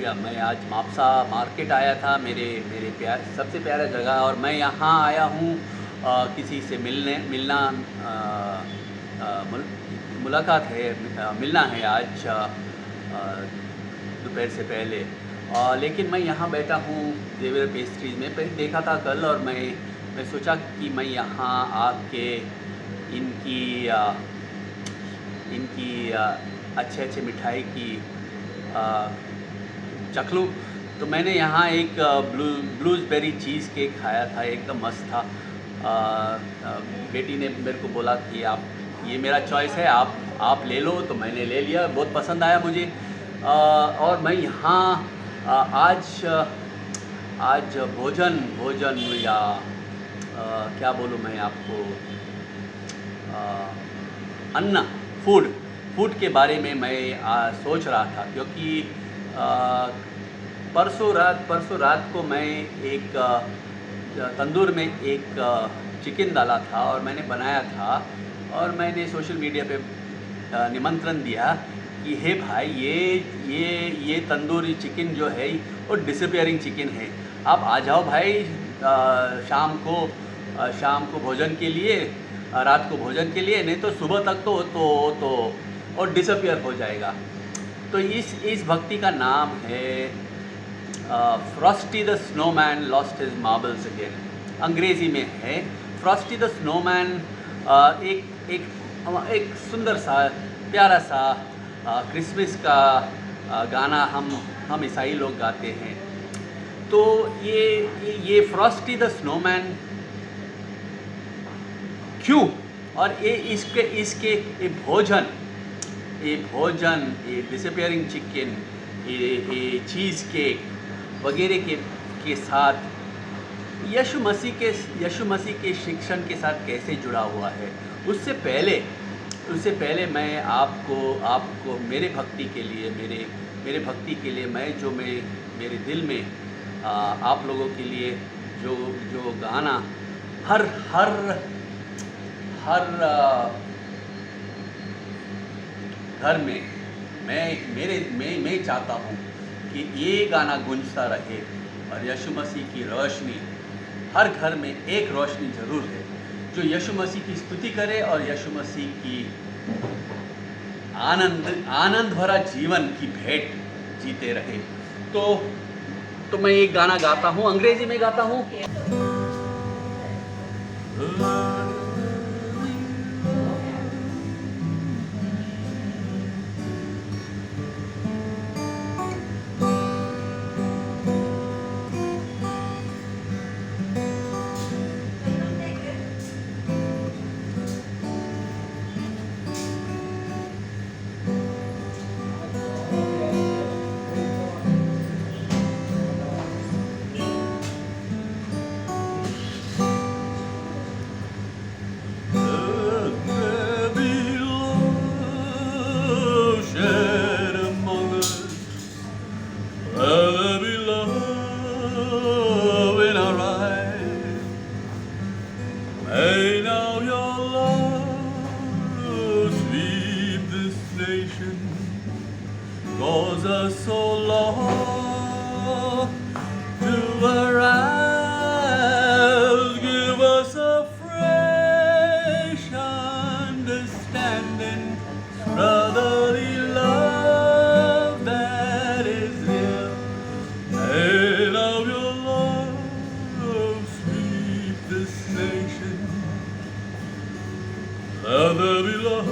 गया। मैं आज मापसा मार्केट आया था, मेरे मेरे सबसे प्यारा जगह, और मैं यहाँ आया हूँ किसी से मिलना, मुलाकात है, मिलना है आज दोपहर से पहले। लेकिन मैं यहाँ बैठा हूँ जेवियर पेस्ट्रीज़ में, पहले देखा था कल, और मैं सोचा कि मैं यहाँ आके इनकी इनकी अच्छे मिठाई की चख लूँ। तो मैंने यहाँ एक ब्लूज़बेरी चीज़ केक खाया था, एकदम मस्त था। बेटी ने मेरे को बोला कि आप, ये मेरा चॉइस है, आप ले लो, तो मैंने ले लिया, बहुत पसंद आया मुझे। और मैं यहाँ आज भोजन या क्या बोलूँ मैं आपको, अन्न, फूड के बारे में मैं सोच रहा था, क्योंकि परसों रात को मैं एक तंदूर में एक चिकन डाला था और मैंने बनाया था, और मैंने सोशल मीडिया पे निमंत्रण दिया कि हे भाई, ये तंदूरी चिकन जो है वो डिसअपियरिंग चिकन है, आप आ जाओ भाई शाम को भोजन के लिए, रात को भोजन के लिए, नहीं तो सुबह तक तो और डिसअपियर हो जाएगा। तो इस भक्ति का नाम है Frosty the snowman lost his marbles again. अंग्रेज़ी में है फ्रॉस्टी द स्नोमैन। एक सुंदर सा, प्यारा सा क्रिसमस का गाना हम ईसाई लोग गाते हैं। तो ये फ्रॉस्टी द स्नोमैन क्यों, और इसके भोजन, ये डिसअपियरिंग चिकन, ये चीज़ केक वगैरह के साथ यीशु मसीह के शिक्षण के साथ कैसे जुड़ा हुआ है। उससे पहले मैं आपको मेरे भक्ति के लिए मैं मेरे दिल में आप लोगों के लिए जो गाना हर घर में मैं चाहता हूँ कि ये गाना गूंजता रहे, और यीशु मसीह की रोशनी, हर घर में एक रोशनी ज़रूर है जो यीशु मसीह की स्तुति करे और यीशु मसीह की आनंद भरा जीवन की भेंट जीते रहे। तो मैं एक गाना गाता हूँ, अंग्रेजी में गाता हूँ। Goes us so long to arise, give us a fresh understanding, brotherly love that is here, and of your love sweep this nation. Let there be love.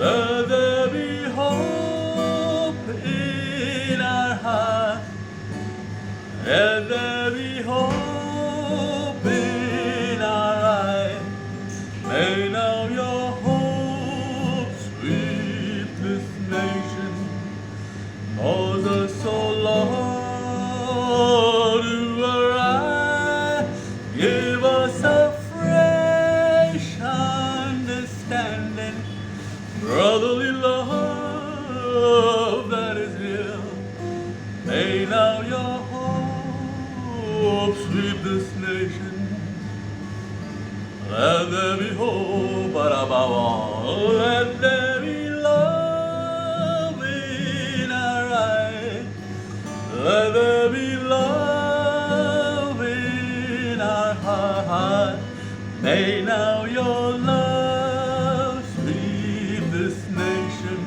Let there be hope in our hearts. Let there be hope in our eyes. May now your hope sweep this nation. Cause us so long to arise. Give us a fresh understanding, brotherly love that is here. May now your hope sweep this nation. Let there be hope, but above all, let there be love. May now your love sweep this nation,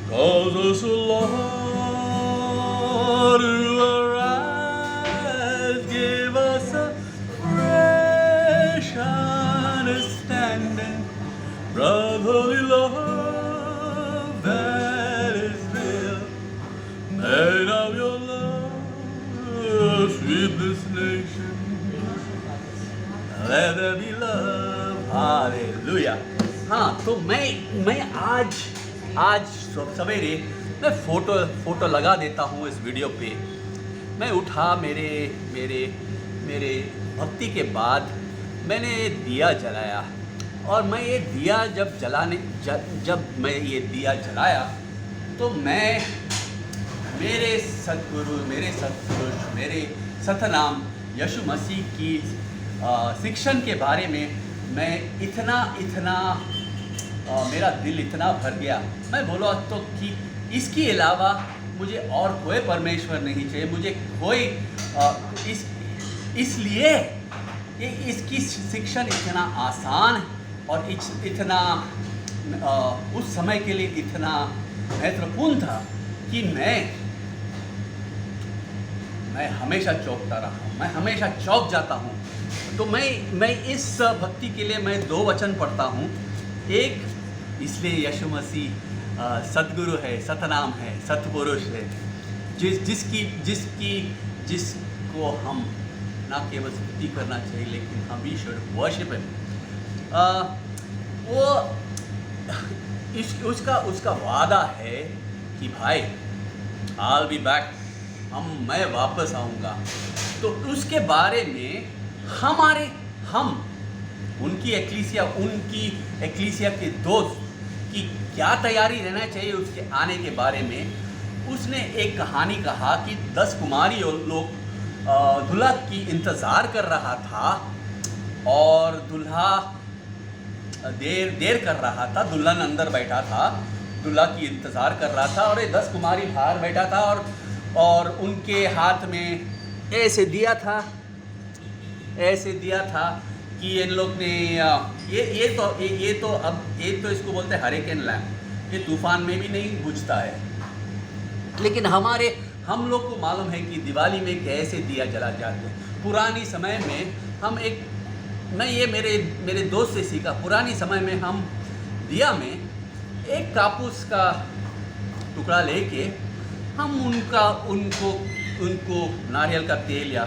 cause us, O Lord, to arise, give us a fresh understanding, brotherly love that is real. May now your love sweep this nation. Let there be love. Hallelujah. हाँ, तो मैं आज सवेरे मैं photo लगा देता हूँ इस वीडियो पे। मैं उठा मेरे भक्ति के बाद मैंने दिया जलाया, और मैं ये दिया जब मैं ये दिया जलाया तो मैं मेरे सतगुरु, मेरे सतपुरुष, मेरे सतनाम यीशु मसीह की शिक्षण के बारे में मैं इतना मेरा दिल इतना भर गया। मैं बोला तो कि इसके अलावा मुझे और कोई परमेश्वर नहीं चाहिए, मुझे कोई इसलिए इसकी शिक्षण इतना आसान और इतना उस समय के लिए इतना महत्वपूर्ण था कि मैं हमेशा चौंकता रहा हूँ, मैं हमेशा चौंक जाता हूँ। तो मैं इस भक्ति के लिए मैं 2 वचन पढ़ता हूँ। एक, इसलिए यीशु मसीह सतगुरु है, सतनाम है, सतपुरुष है, जिसको हम ना केवल स्तुति करना चाहिए लेकिन हम वी शुड वर्शिप हिम। वो उसका वादा है कि भाई I'll be back, मैं वापस आऊँगा। तो उसके बारे में हम उनकी एक्लीसिया के दोस्त की क्या तैयारी रहना चाहिए उसके आने के बारे में। उसने एक कहानी कहा कि 10 कुमारी लोग दूल्हा की इंतज़ार कर रहा था, और दूल्हा देर कर रहा था, दुल्हन अंदर बैठा था, दूल्हा की इंतज़ार कर रहा था, और ये 10 कुमारी बाहर बैठा था, और उनके हाथ में ऐसे दिया था कि इन लोग ने ये तो इसको बोलते हैं हरिकेन लैम्प, ये तूफान में भी नहीं बुझता है। लेकिन हम लोग को मालूम है कि दिवाली में कैसे दिया जला जाते हैं। पुरानी समय में मैं ये मेरे दोस्त से सीखा। पुरानी समय में हम दिया में एक कापूस का टुकड़ा लेके हम उनको नारियल का तेल या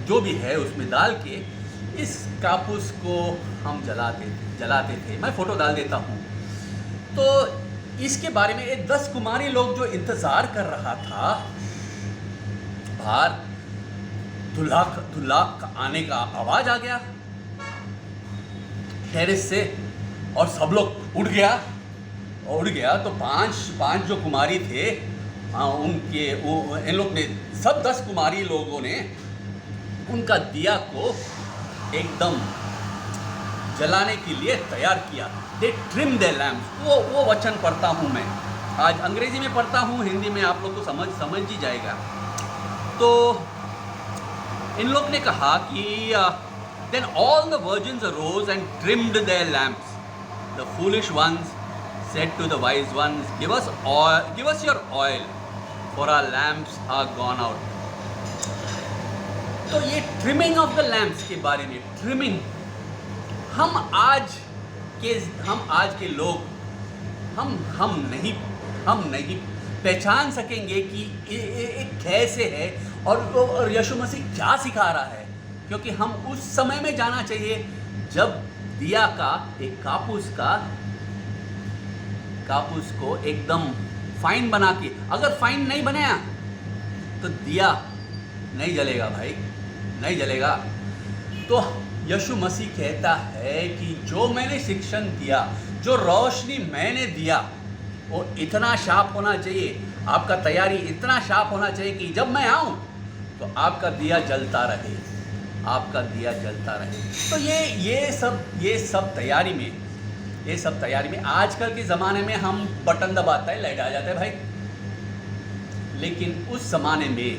जो भी है उसमें डाल के इस कापूस को हम जलाते थे। मैं फ़ोटो डाल देता हूँ। तो इसके बारे में 10 कुमारी लोग जो इंतज़ार कर रहा था बाहर, दूल्हा का आने का आवाज़ आ गया टेरेस से, और सब लोग उठ गया। तो पांच जो कुमारी थे इन लोग ने सब 10 कुमारी लोगों ने उनका दिया को एकदम जलाने के लिए तैयार किया। दे ट्रिम द लैम्प्स। वो वचन पढ़ता हूँ मैं, आज अंग्रेजी में पढ़ता हूँ, हिंदी में आप लोग को समझ ही जाएगा। तो इन लोग ने कहा कि then all the virgins arose and trimmed their lamps. The foolish ones said to the wise ones, give us your oil, for our lamps are gone out. तो ये ट्रिमिंग ऑफ द लैम्प्स के बारे में, trimming, हम आज के लोग हम नहीं पहचान सकेंगे कि ये कैसे है और यीशु मसीह क्या सिखा रहा है, क्योंकि हम उस समय में जाना चाहिए जब दिया का एक कापूस को एकदम फाइन बना के, अगर फाइन नहीं बनाया तो दिया नहीं जलेगा भाई, नहीं जलेगा। तो यीशु मसीह कहता है कि जो मैंने शिक्षण दिया, जो रोशनी मैंने दिया, वो इतना शार्प होना चाहिए, आपका तैयारी इतना शार्प होना चाहिए कि जब मैं आऊँ तो आपका दिया जलता रहे। तो ये सब तैयारी में आजकल के ज़माने में हम बटन दबाते हैं, लाइट आ जाता है भाई। लेकिन उस ज़माने में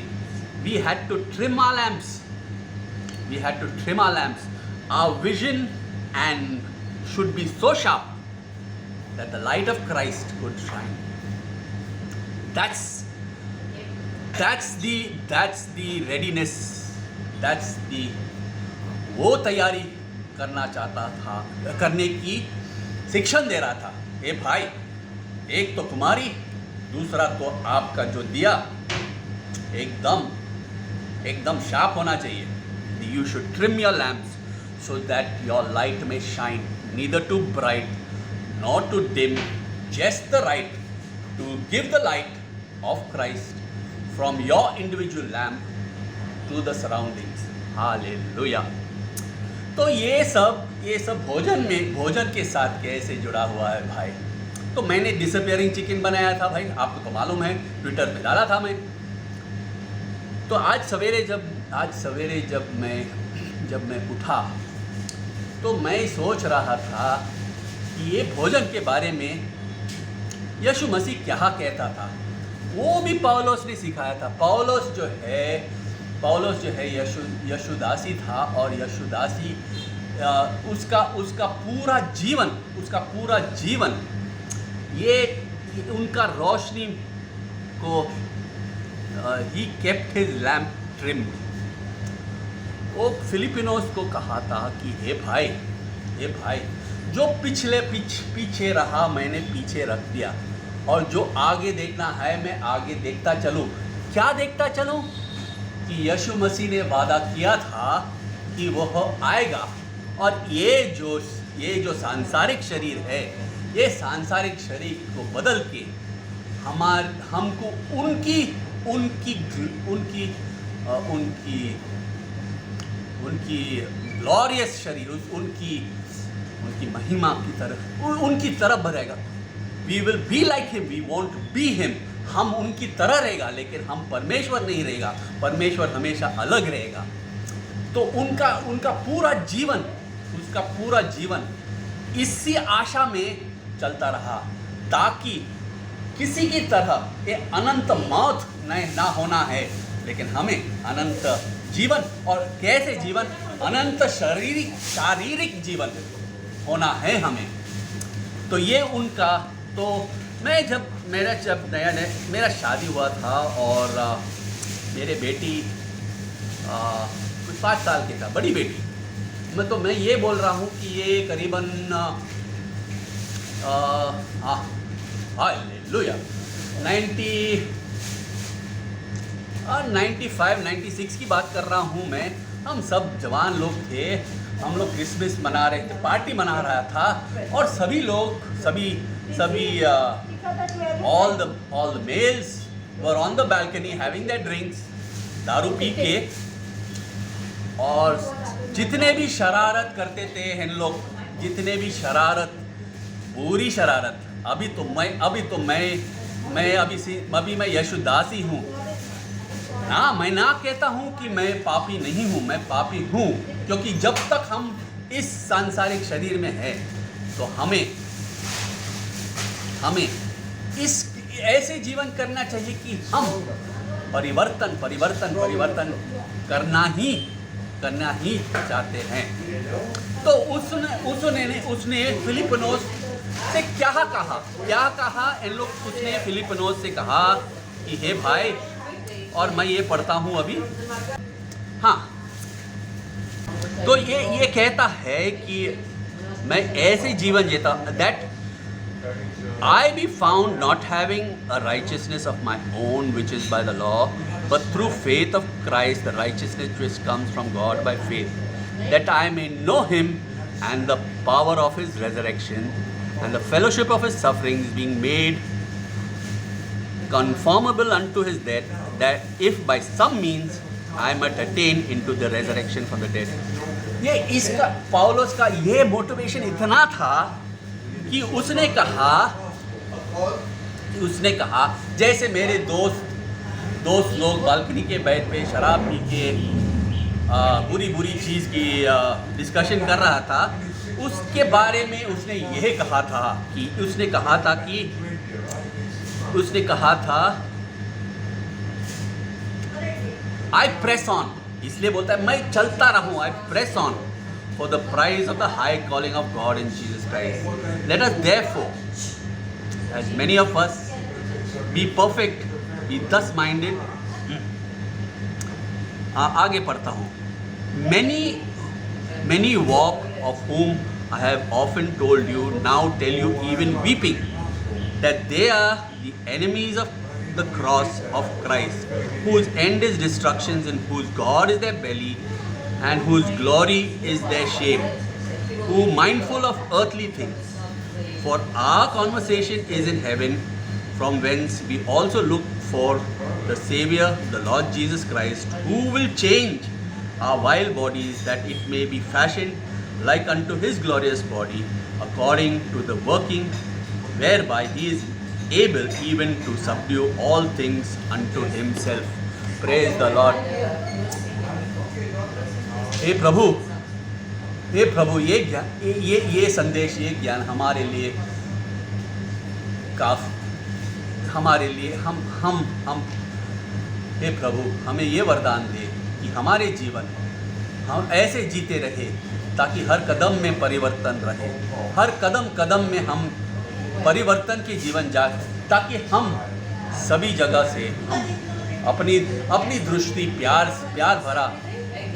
we had to trim our lamps. our vision and should be so sharp that the light of Christ could shine. That's the readiness, that's the वो तैयारी करना चाहता था, करने की शिक्षण दे रहा था। ए भाई, एक तो तुम्हारी, दूसरा तो आपका जो दिया एकदम शार्प होना चाहिए। You should trim your lamps so that your light may shine, neither too bright nor too dim, just the right to give the light of Christ from your individual lamp to the surroundings. Hallelujah. तो ये सब भोजन के साथ कैसे जुड़ा हुआ है भाई? तो मैंने डिसअपियरिंग चिकन बनाया था भाई, आपको तो मालूम है, ट्विटर पे डाला था मैं। तो आज सवेरे जब मैं उठा तो मैं सोच रहा था कि ये भोजन के बारे में यीशु मसीह क्या कहता था। वो भी पौलुस ने सिखाया था। पौलुस जो है यशुदासी था, और यशुदासी उसका पूरा जीवन ये उनका रोशनी को he kept his lamp trimmed. वो फिलिपिनोस को कहा था कि हे भाई जो पीछे रहा मैंने पीछे रख दिया, और जो आगे देखना है मैं आगे देखता चलूँ। क्या देखता चलूँ? कि यीशु मसीह ने वादा किया था कि वह आएगा, और ये जो सांसारिक शरीर है, ये सांसारिक शरीर को बदल के हमको उनकी ग्लोरियस शरीर, उनकी महिमा की तरफ उनकी तरफ बढ़ेगा। We will be like him, we want to be him. हम उनकी तरह रहेगा, लेकिन हम परमेश्वर नहीं रहेगा। परमेश्वर हमेशा अलग रहेगा। तो उसका पूरा जीवन इसी आशा में चलता रहा, ताकि किसी की तरह ये अनंत मौत ना होना है, लेकिन हमें अनंत जीवन। और कैसे जीवन? अनंत शारीरिक जीवन होना है हमें। तो ये उनका, तो मेरा शादी हुआ था, और मेरे बेटी कुछ 5 साल की था, बड़ी बेटी। मैं ये बोल रहा हूँ कि ये करीबन हालेलुया 95-96 की बात कर रहा हूँ मैं। हम सब जवान लोग थे, हम लोग क्रिसमस मना रहे थे, पार्टी मना रहा था, और सभी all the males were on the balcony having their drinks, दारू पी के। और जितने भी शरारत करते थे इन लोग, जितने भी पूरी शरारत। अभी मैं यशुदासी हूँ ना, मैं ना कहता हूँ कि मैं पापी नहीं हूँ, मैं पापी हूँ, क्योंकि जब तक हम इस सांसारिक शरीर में हैं तो हमें इस ऐसे जीवन करना चाहिए कि हम परिवर्तन करना ही चाहते हैं। तो उसने फिलिपिनोस से क्या कहा इन लोग? उसने फिलिपिनोस से कहा कि हे भाई, और मैं ये पढ़ता हूँ अभी। हाँ, तो ये कहता है कि मैं ऐसे जीवन जीता, that I be found not having a righteousness of my own which is by the law, but through faith of Christ, the righteousness which comes from God by faith, that I may know him and the power of his resurrection and the fellowship of his sufferings, being made conformable unto his death, that if by some means I might attain into the resurrection from the dead. ये इसका पौलुस का ये motivation इतना था कि उसने कहा जैसे मेरे दोस्त लोग बालकनी के बैठ पे शराब पी के बुरी चीज़ की डिस्कशन कर रहा था, उसके बारे में उसने यह कहा था आई प्रेस ऑन, इसलिए बोलता है मैं चलता रहूं, आई press on for the prize of the high calling of God in Jesus Christ. Let us therefore, as many of us, be perfect, be thus minded. आगे पढ़ता हूँ. Many walk, of whom I have often told you, now tell you even weeping, that they are the enemies of the cross of Christ, whose end is destruction, and whose God is their belly, and whose glory is their shame, who mindful of earthly things. For our conversation is in heaven, from whence we also look for the Savior, the Lord Jesus Christ, who will change our vile bodies, that it may be fashioned like unto his glorious body, according to the working whereby he is able even to subdue all things unto himself. Praise the Lord. हे प्रभु, ये ज्ञान, ये संदेश, ये ज्ञान हमारे लिए हमारे लिए हम हे प्रभु, हमें ये वरदान दे कि हमारे जीवन हम ऐसे जीते रहे ताकि हर कदम में परिवर्तन रहे, हर कदम में हम परिवर्तन के जीवन जाए, ताकि हम सभी जगह से हम अपनी दृष्टि प्यार भरा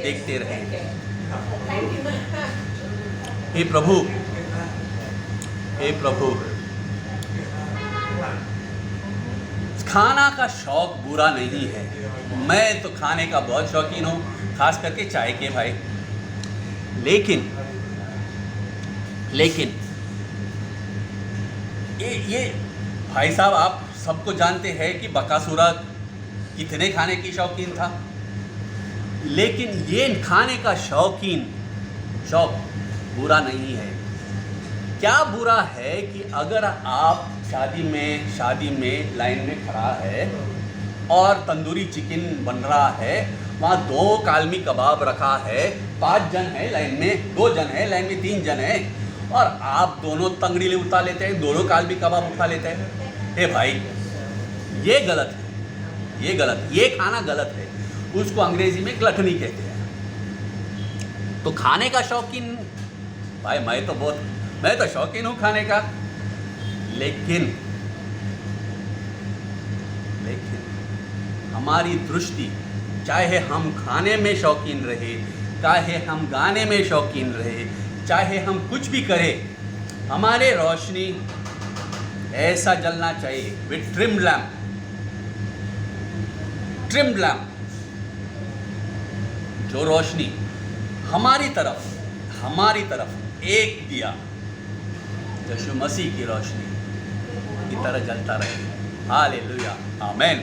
देखते रहें. हे प्रभु, खाना का शौक बुरा नहीं है. मैं तो खाने का बहुत शौकीन हूँ, खास करके चाय के भाई. लेकिन ये भाई साहब, आप सबको जानते हैं कि बकासुरा कितने खाने की शौकीन था. लेकिन ये खाने का शौक बुरा नहीं है. क्या बुरा है कि अगर आप शादी में लाइन में खड़ा है और तंदूरी चिकन बन रहा है, वहाँ 2 कालमी कबाब रखा है, 5 जन है लाइन में, 2 जन है लाइन में, 3 जन है, और आप दोनों तंगड़ीले उठा लेते हैं, दोनों कालमी कबाब उठा लेते हैं. हे भाई, ये गलत है, ये खाना गलत है. उसको अंग्रेजी में ग्लटनी कहते हैं. तो खाने का शौकीन भाई, मैं तो शौकीन हूँ खाने का. लेकिन हमारी दृष्टि, चाहे हम खाने में शौकीन रहे, चाहे हम गाने में शौकीन रहे, चाहे हम कुछ भी करें, हमारे रोशनी ऐसा जलना चाहिए विथ ट्रिम्ड लैम्प. जो रोशनी हमारी तरफ एक दिया यीशु मसीह की रोशनी की तरह जलता रहे. हालेलुया, आमेन.